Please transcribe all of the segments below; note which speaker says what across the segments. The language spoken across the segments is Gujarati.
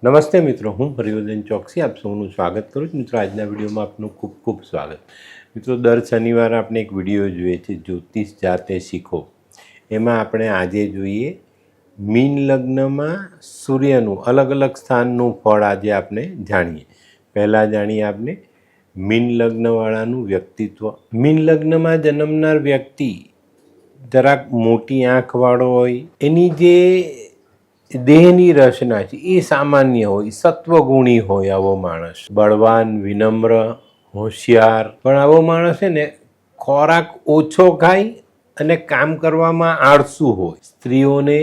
Speaker 1: નમસ્તે મિત્રો, હું હરિવર્ધન ચોકસી આપ સૌનું સ્વાગત કરું છું. મિત્રો, આજના વિડીયોમાં આપનું ખૂબ ખૂબ સ્વાગત. મિત્રો, દર શનિવારે આપણે એક વિડીયો જોઈએ છે, જ્યોતિષ જાતે શીખો. એમાં આપણે આજે જોઈએ મીન લગ્નમાં સૂર્યનું અલગ અલગ સ્થાનનું ફળ. આજે આપણે જાણીએ. પહેલાં જાણીએ આપણે મીન લગ્નવાળાનું વ્યક્તિત્વ. મીન લગ્નમાં જન્મનાર વ્યક્તિ જરાક મોટી આંખવાળો હોય, એની જે દેહની રચના છે એ સામાન્ય હોય, સત્વગુણી હોય. આવો માણસ બળવાન, વિનમ્ર, હોશિયાર. પણ આવો માણસ છે ને ખોરાક ઓછો ખાય અને કામ કરવામાં આળસુ હોય. સ્ત્રીઓને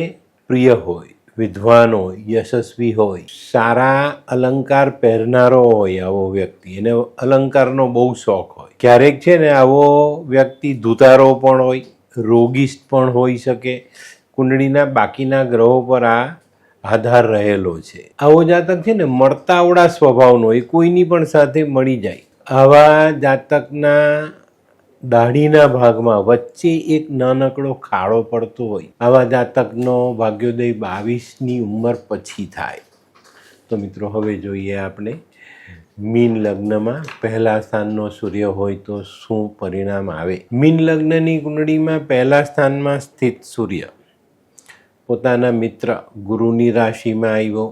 Speaker 1: પ્રિય હોય, વિદ્વાન હોય, યશસ્વી હોય, સારા અલંકાર પહેરનારો હોય. આવો વ્યક્તિ, એને અલંકારનો બહુ શોખ હોય. ક્યારેક છે ને આવો વ્યક્તિ ધુતારો પણ હોય, રોગિષ્ટ પણ હોઈ શકે. કુંડળીના બાકીના ગ્રહો પર આ આધાર રહેલો છે. આવો જાતક છે ને મળતાવડા સ્વભાવનો હોય, કોઈની પણ સાથે મળી જાય. આવા જાતકના દાઢીના ભાગમાં વચ્ચે એક નાનકડો ખાડો પડતો હોય. આવા જાતકનો ભાગ્યોદય 22ની ઉંમર પછી થાય. તો મિત્રો, હવે જોઈએ આપણે મીન લગ્નમાં પહેલા સ્થાનનો સૂર્ય હોય તો શું પરિણામ આવે. મીન લગ્નની કુંડળીમાં પહેલા સ્થાનમાં સ્થિત સૂર્ય પોતાના મિત્ર ગુરુની રાશિમાં આવ્યો.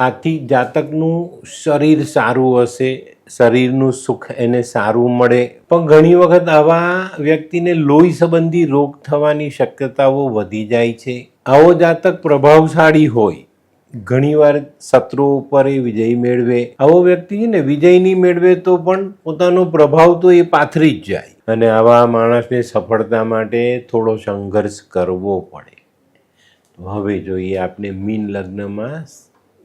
Speaker 1: આથી જાતકનું શરીર સારું હશે, શરીરનું સુખ એને સારું મળે. પણ ઘણી વખત આવા વ્યક્તિને લોહી સંબંધી રોગ થવાની શક્યતાઓ વધી જાય છે. આવો જાતક પ્રભાવશાળી હોય, ઘણીવાર શત્રુઓ ઉપર એ વિજય મેળવે. આવો વ્યક્તિ છે ને વિજય નહીં મેળવે તો પણ પોતાનો પ્રભાવ તો એ પાથરી જ જાય. અને આવા માણસને સફળતા માટે થોડો સંઘર્ષ કરવો પડે. તો હવે જોઈએ આપણે મીન લગ્નમાં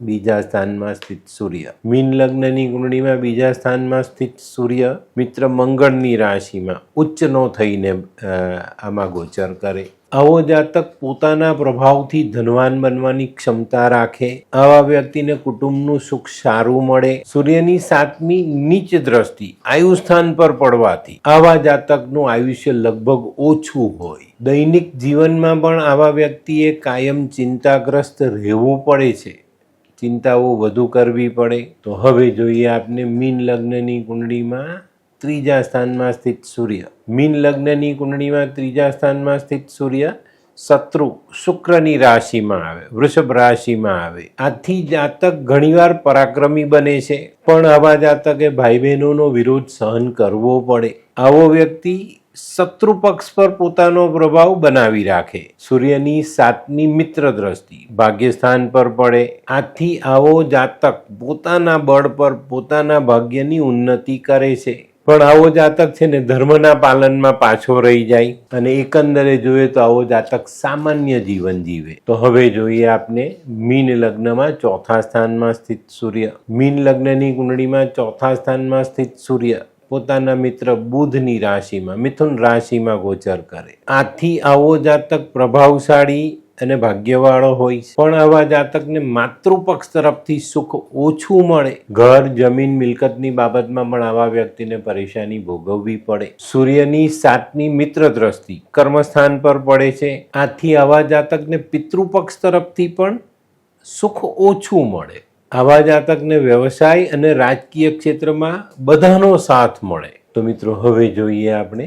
Speaker 1: બીજા સ્થાનમાં સ્થિત સૂર્ય. મીન લગ્નની કુંડળીમાં બીજા સ્થાનમાં સ્થિત સૂર્ય મિત્ર મંગળની રાશિમાં ઉચ્ચનો થઈને આમાં ગોચર કરે. આવો જાતક પોતાના પ્રભાવથી ધનવાન બનવાની ક્ષમતા રાખે. આવા વ્યક્તિને કુટુંબનું સુખ સારું મળે. સૂર્યની 7મી નીચ દ્રષ્ટિ આયુ સ્થાન પર પડવાથી આવા જાતકનું આયુષ્ય લગભગ ઓછું હોય. દૈનિક જીવનમાં પણ આવા વ્યક્તિએ કાયમ ચિંતાગ્રસ્ત રહેવું પડે છે, ચિંતાઓ વધુ કરવી પડે. તો હવે જોઈએ આપણે મીન લગ્નની કુંડળીમાં ત્રીજા સ્થાનમાં સ્થિત સૂર્ય. મીન લગ્નની કુંડળીમાં ત્રીજા સ્થાનમાં સ્થિત સૂર્ય શત્રુ શુક્રની રાશિમાં આવે, વૃષભ રાશિમાં આવે. આથી જાતક ઘણીવાર પરાક્રમી બને છે, પણ આવા જાતકે ભાઈ બહેનોનો વિરોધ સહન કરવો પડે. આવો વ્યક્તિ શત્રુ પક્ષ પર પોતાનો પ્રભાવ બનાવી રાખે. સૂર્યની 7મી મિત્ર દ્રષ્ટિ ભાગ્યસ્થાન પર પડે. આથી આવો જાતક પોતાના બળ પર પોતાના ભાગ્યની ઉન્નતિ કરે છે. પણ આવો જાતક છે ને ધર્મના પાલનમાં પાછો રહી જાય અને એકંદરે જોઈએ તો આવો જાતક સામાન્ય જીવન જીવે. તો હવે જોઈએ આપણે મીન લગ્નમાં ચોથા સ્થાનમાં સ્થિત સૂર્ય. મીન લગ્નની કુંડળીમાં ચોથા સ્થાનમાં સ્થિત સૂર્ય પોતાના મિત્ર બુધની રાશિમાં મિથુન રાશિમાં ગોચર કરે. આથી આવો જાતક પ્રભાવશાળી અને ભાગ્યવાળો હોય છે. પણ આવા જાતકને માતૃપક્ષ તરફથી સુખ ઓછું મળે. ઘર, જમીન, મિલકતની બાબતમાં પણ આવા વ્યક્તિને પરેશાની ભોગવવી પડે. સૂર્યની 7મી મિત્ર દ્રષ્ટિ કર્મસ્થાન પર પડે છે. આથી આવા જાતકને પિતૃપક્ષ તરફથી પણ સુખ ઓછું મળે. આવા જાતકને વ્યવસાય અને રાજકીય ક્ષેત્રમાં બધાનો સાથ મળે. તો મિત્રો, હવે જોઈએ આપણે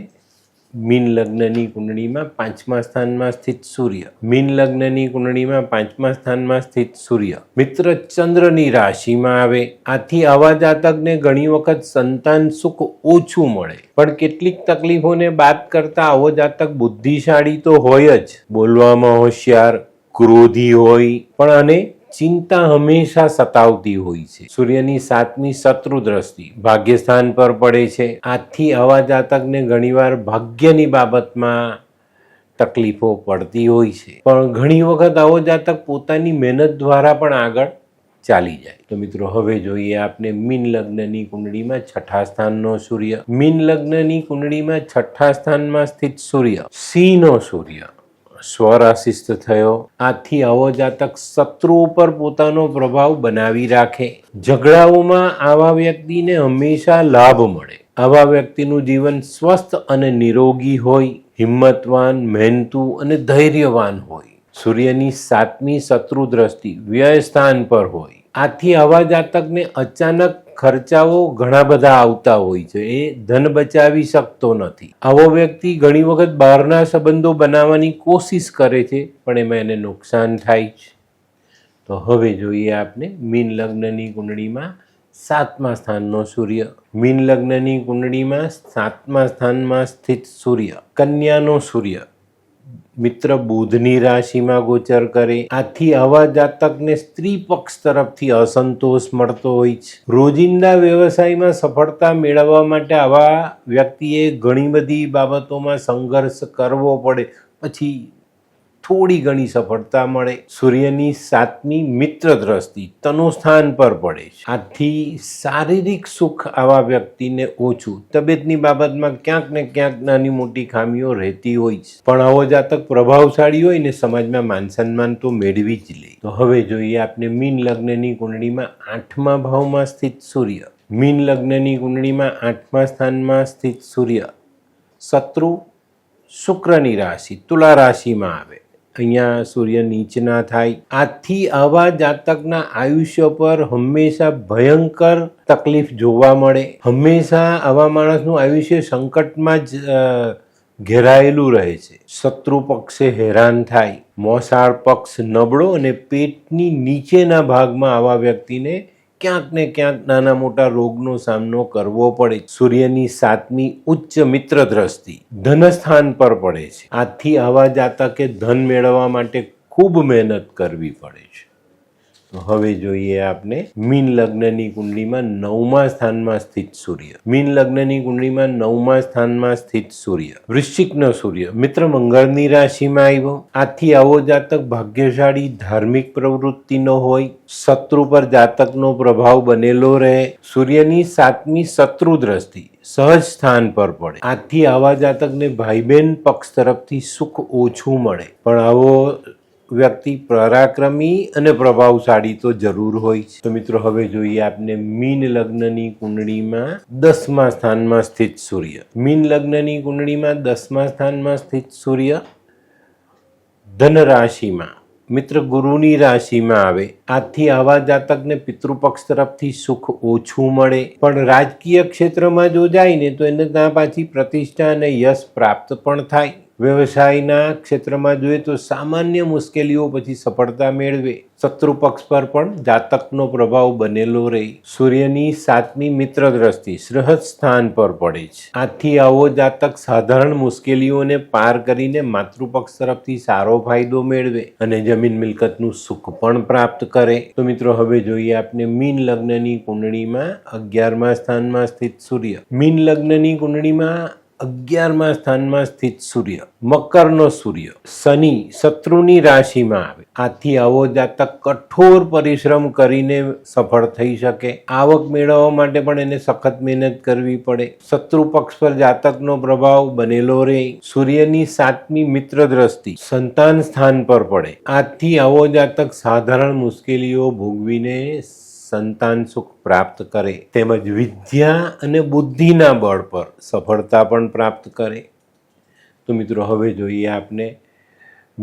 Speaker 1: મીન લગ્નની કુંડળીમાં 5મા સ્થાનમાં સ્થિત સૂર્ય. મીન લગ્નની કુંડળીમાં 5મા સ્થાનમાં સ્થિત સૂર્ય મિત્ર ચંદ્રની રાશિમાં આવે. આથી આવા જાતકને ઘણી વખત સંતાન સુખ ઓછું મળે. પણ કેટલીક તકલીફોને બાદ કરતા આવો જાતક બુદ્ધિશાળી તો હોય જ, બોલવામાં હોશિયાર, ક્રોધી હોય, પણ અને ચિંતા હંમેશા સતાવતી હોય છે. સૂર્યની 7મી શત્રુ દ્રષ્ટિ ભાગ્યસ્થાન પર પડે છે. આથી આવા જાતકને ઘણીવાર ભાગ્યની બાબતમાં તકલીફો પડતી હોય છે. પણ ઘણી વખત આવો જાતક પોતાની મહેનત દ્વારા પણ આગળ ચાલી જાય. તો મિત્રો, હવે જોઈએ આપણે મીન લગ્નની કુંડળીમાં છઠ્ઠા સ્થાનનો સૂર્ય. મીન લગ્નની કુંડળીમાં છઠ્ઠા સ્થાનમાં સ્થિત સૂર્ય સિંહનો સૂર્ય સ્વરાશિસ્થ થયો. આથી આવો જાતક શત્રુઓ પર પોતાનો પ્રભાવ બનાવી રાખે. ઝઘડાઓમાં આવા વ્યક્તિને હંમેશા લાભ મળે. આવા વ્યક્તિનું જીવન સ્વસ્થ અને નિરોગી હોય, હિંમતવાન, મહેનતુ અને ધૈર્યવાન હોય. સૂર્યની 7મી શત્રુ દ્રષ્ટિ વ્યય સ્થાન પર હોય. આથી આવા જાતકને અચાનક ખર્ચાઓ ઘણા બધા આવતા હોય છે, એ ધન બચાવી શકતો નથી. આવો વ્યક્તિ ઘણી વખત બહારના સંબંધો બનાવવાની કોશિશ કરે છે, પણ એમાં એને નુકસાન થાય છે. તો હવે જોઈએ આપણે મીન લગ્નની કુંડળીમાં 7મા સ્થાનનો સૂર્ય. મીન લગ્નની કુંડળીમાં 7મા સ્થાનમાં સ્થિત સૂર્ય, કન્યાનો સૂર્ય મિત્ર બુધની રાશિમાં ગોચર કરે. આથી આવા જાતકને સ્ત્રી પક્ષ તરફથી અસંતોષ મળતો હોય છે. રોજિંદા વ્યવસાયમાં સફળતા મેળવવા માટે આવા વ્યક્તિએ ઘણી બધી બાબતોમાં સંઘર્ષ કરવો પડે, પછી થોડી ઘણી સફળતા મળે. સૂર્યની 7મી મિત્ર દ્રષ્ટિ તનુસ્થાન પર પડે છે. આથી શારીરિક સુખ આવા વ્યક્તિને ઓછું, તબિયતની બાબતમાં ક્યાંક ને ક્યાંક નાની મોટી ખામીઓ રહેતી હોય છે. પણ આવો જાતક પ્રભાવશાળી હોય ને સમાજમાં માન સન્માન તો મેળવી જ લે. તો હવે જોઈએ આપણે મીન લગ્નની કુંડળીમાં 8મા ભાવમાં સ્થિત સૂર્ય. મીન લગ્નની કુંડળીમાં 8મા સ્થાનમાં સ્થિત સૂર્ય શત્રુ શુક્રની રાશિ તુલા રાશિમાં આવે. અહીંયા સૂર્ય નીચના થાય. આથી આવા જાતકના આયુષ્ય પર હંમેશા ભયંકર તકલીફ જોવા મળે. હંમેશા આવા માણસનું આયુષ્ય સંકટમાં જ ઘેરાયેલું રહે છે. શત્રુ પક્ષે હેરાન થાય. મોસાળ પક્ષ નબળો અને પેટની નીચેના ભાગમાં આવા વ્યક્તિને ક્યાંક ને ક્યાંક નાના મોટા રોગનો સામનો કરવો પડે. સૂર્યની 7મી ઉચ્ચ મિત્ર દ્રષ્ટિ ધનસ્થાન પર પડે છે. આથી આવા જાતકે ધન મેળવવા માટે ખૂબ મહેનત કરવી પડે છે. તો હવે જોઈએ આપણે મીન લગ્નની કુંડળીમાં 9મા સ્થાનમાં સ્થિત સૂર્ય. મીન લગ્નની કુંડળીમાં 9મા સ્થાનમાં સ્થિત સૂર્ય વૃશ્ચિકનો સૂર્ય મિત્ર મંગળની રાશિમાં આવ્યો. આથી આવો જાતક ભાગ્યશાળી, ધાર્મિક પ્રવૃત્તિનો હોય. શત્રુ પર જાતકનો પ્રભાવ બનેલો રહે. સૂર્યની 7મી શત્રુ દ્રષ્ટિ સહજ સ્થાન પર પડે. આથી આવા જાતકને ભાઈ બહેન પક્ષ તરફથી સુખ ઓછું મળે. પણ આવો વ્યક્તિ પરાક્રમી અને પ્રભાવશાળી તો જરૂર હોય છે. તો મિત્રો હવે જોઈએ આપણે મીન લગ્નની કુંડળીમાં 10મા સ્થાનમાં સ્થિત સૂર્ય. મીન લગ્નની કુંડળીમાં 10મા સ્થાનમાં સ્થિત સૂર્ય ધન રાશિમાં મિત્ર ગુરુની રાશિમાં આવે. આથી આવા જાતકને પિતૃપક્ષ તરફથી સુખ ઓછું મળે. પણ રાજકીય ક્ષેત્રમાં જો જાય ને તો એને ત્યાં પાછી પ્રતિષ્ઠા અને યશ પ્રાપ્ત પણ થાય. વ્યવસાયના ક્ષેત્રમાં જોઈએ તો સામાન્ય મુશ્કેલીઓ પછી સફળતા મેળવે. શત્રુ પક્ષ પર પણ જાતકનો પ્રભાવ બનેલો રહે. સૂર્યની 7મી મિત્ર દ્રષ્ટિ સહજ સ્થાન પર પડે છે. આથી આવો જાતક સાધારણ મુશ્કેલીઓને પાર કરીને માતૃપક્ષ તરફથી સારો ફાયદો મેળવે અને જમીન મિલકતનું સુખ પણ પ્રાપ્ત કરે. તો મિત્રો હવે જોઈએ આપણે મીન લગ્નની કુંડળીમાં 11મા સ્થાનમાં સ્થિત સૂર્ય. મીન લગ્નની કુંડળીમાં 11મા સ્થાનમાં સ્થિત સૂર્ય મકરનો સૂર્ય શનિ શત્રુની રાશિમાં આવે. આથી આવો જાતક કઠોર પરિશ્રમ કરીને સફળ થઈ શકે. આવક મેળવવા માટે પણ એને સખત મહેનત કરવી પડે. શત્રુ પક્ષ પર જાતકનો પ્રભાવ બનેલો રહે. સૂર્યની 7મી મિત્ર દ્રષ્ટિ સંતાન સ્થાન પર પડે. આથી આવો જાતક સાધારણ મુશ્કેલીઓ ભોગવીને સંતાન સુખ પ્રાપ્ત કરે, તેમજ વિદ્યા અને બુદ્ધિના બળ પર સફળતા પણ પ્રાપ્ત કરે. તો મિત્રો હવે જોઈએ આપણે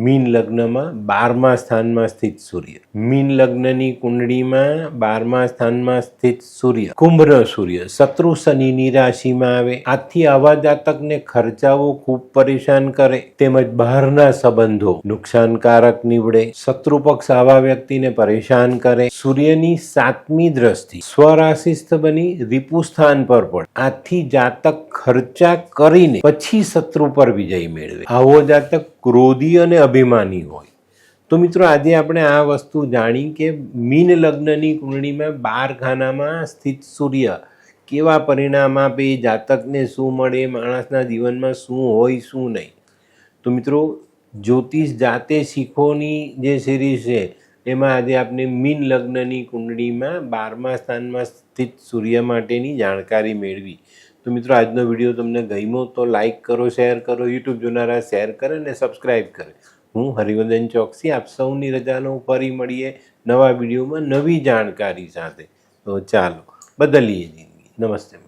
Speaker 1: મીન લગ્નમાં 12મા સ્થાનમાં સ્થિત સૂર્ય. મીન લગ્નની કુંડળીમાં 12મા સ્થાનમાં સ્થિત સૂર્ય કુંભનો સૂર્ય શત્રુ શનિની રાશિમાં આવે. આથી આવા જાતકને ખર્ચાઓ ખૂબ પરેશાન કરે, તેમજ બહારના સંબંધો નુકસાનકારક નીવડે. શત્રુ પક્ષ આવા વ્યક્તિને પરેશાન કરે. સૂર્યની 7મી દ્રષ્ટિ સ્વરાશિસ્થ બની રિપુ સ્થાન પર પડે. આથી જાતક ખર્ચા કરીને પછી શત્રુ પર વિજય મેળવે. આવો જાતક ક્રોધી અને અભિમાની હોય. તો મિત્રો આજે આપણે આ વસ્તુ જાણી કે મીન લગ્નની કુંડળીમાં 12 ખાનામાં સ્થિત સૂર્ય કેવા પરિણામ આપે, જાતકને શું મળે, માણસના જીવનમાં શું હોય શું નહીં. તો મિત્રો જ્યોતિષ જાતે શીખોની જે સિરીઝ છે એમાં આજે આપણે મીન લગ્નની કુંડળીમાં 12મા સ્થાનમાં સ્થિત સૂર્ય માટેની જાણકારી મેળવી. તો મિત્રો આજનો વિડીયો તમને ગમ્યો તો લાઈક કરો, શેર કરો, યુટ્યુબ જોનારા શેર કરે અને સબસ્ક્રાઈબ કરે. હું હરિવર્ધન ચોકસી આપ સૌની રજાનો ફરી મળીએ નવા વિડીયોમાં નવી જાણકારી સાથે. તો ચાલો બદલીએ જિંદગી. નમસ્તે.